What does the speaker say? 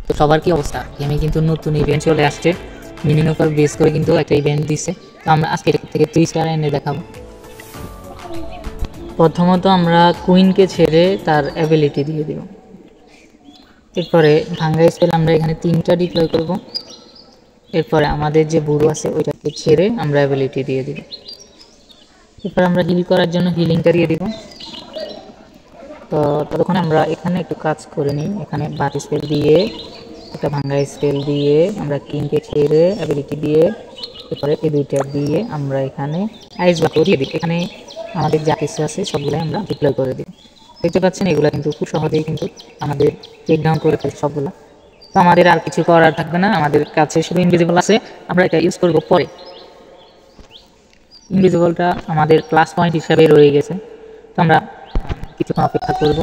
তো সবার কি অবস্থা? গেমে কিন্তু নতুন ইভেন্ট চলে আসছে, মিনির উপর বেস করে কিন্তু একটা ইভেন্ট দিচ্ছে। তো আমরা আজকে থেকে 3 স্টার এনে দেখাবো। প্রথমত আমরা কুইনকে ছেড়ে তার অ্যাবিলিটি দিয়ে দিব। এরপরে ভাঙ্গা স্পেল আমরা এখানে 3টা ডিপ্লয় করব। এরপরে আমাদের যে বুড়ো আছে ওইটাকে ছেড়ে আমরা অ্যাবিলিটি দিয়ে দিব। এরপর আমরা হিল করার জন্য হিলিংটা দিয়ে দিব। তো ততক্ষণ আমরা এখানে একটু কাজ করে নিই। এখানে বাট স্পেল দিয়ে একটা ভাঙ্গা স্পেল দিয়ে আমরা কিংকে ছেড়ে অ্যাবিলিটি দিয়ে এরপরে এই দুইটা দিয়ে আমরা এখানে আইস বাকও দিয়ে দিই। এখানে আমাদের যা কিছু আছে সবগুলোই আমরা ডিপ্লয় করে দিই। দেখতে পাচ্ছেন এগুলো কিন্তু খুব সহজেই কিন্তু আমাদের টেক ডাউন করে ফেলছে সবগুলো। তো আমাদের আর কিছু করার থাকবে না, আমাদের কাছে শুধু ইনভিজিবল আছে, আমরা এটা ইউজ করব পরে। ইনভিজিবলটা আমাদের প্লাস পয়েন্ট হিসাবে রয়ে গেছে। তো আমরা কিছুক্ষণ অপেক্ষা করবো।